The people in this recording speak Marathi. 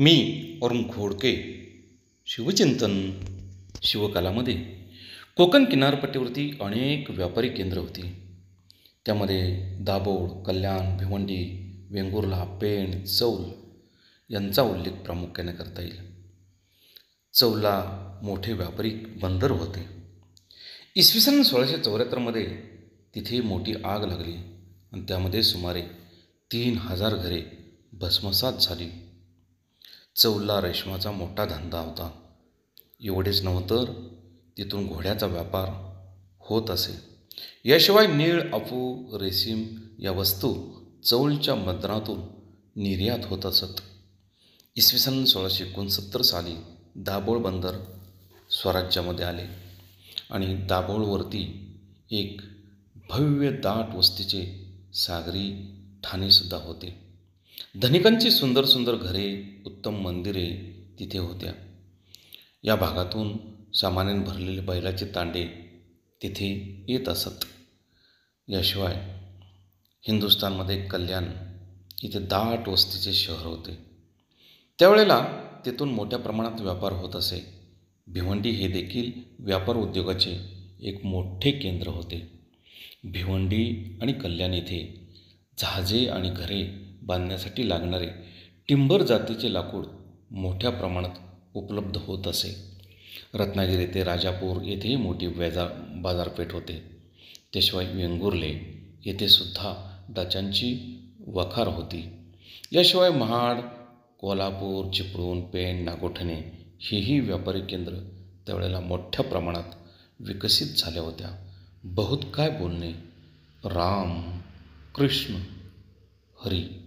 मी अरुण खोडके. शिवचिंतन. शिवकालामध्ये कोकण किनारपट्टीवरती अनेक व्यापारी केंद्र होती. त्यामध्ये दाभोळ, कल्याण, भिवंडी, वेंगुर्ला, पेण, चौल यांचा उल्लेख प्रामुख्याने करता येईल. चौलला मोठे व्यापारी बंदर होते. इसवी सन 1674मध्ये तिथे मोठी आग लागली आणि त्यामध्ये सुमारे 3000 घरे भस्मसात झाली. चौलला रेशमाचा मोठा धंदा होता. एवढेच नव्हे तर तिथून घोड्याचा व्यापार होत असे. याशिवाय नीळ, अफू, रेशीम या वस्तू चौलच्या बंदरातून निर्यात होत असत. इसवी सन 1669 साली दाभोळ बंदर स्वराज्यामध्ये आले आणि दाभोळवरती एक भव्य दाट वस्तीचे सागरी ठाणेसुद्धा होते. धनिकांची सुंदर सुंदर घरे, उत्तम मंदिरे तिथे होत्या. या भागातून सामान्याने भरलेले बैलाचे तांडे तिथे येत असत. याशिवाय हिंदुस्थानमध्ये कल्याण इथे दाट वस्तीचे शहर होते. त्यावेळेला तेथून मोठ्या प्रमाणात व्यापार होत असे. भिवंडी हे देखील व्यापार उद्योगाचे एक मोठे केंद्र होते. भिवंडी आणि कल्याण येथे जहाजे आणि घरे बांधण्यासाठी लागणारे टिंबर जातीचे लाकूड मोठ्या प्रमाणात उपलब्ध होत असे. रत्नागिरी ते राजापूर येथेही मोठी बाजारपेठ होते. त्याशिवाय वेंगुर्ले येथे सुद्धा डचांची वखार होती. याशिवाय महाड, कोल्हापूर, चिपळूण, पेण, नागोठणे हेही व्यापारी केंद्र त्यावेळेला मोठ्या प्रमाणात विकसित झाल्या होत्या. बहुत काय बोलणे. राम कृष्ण हरी.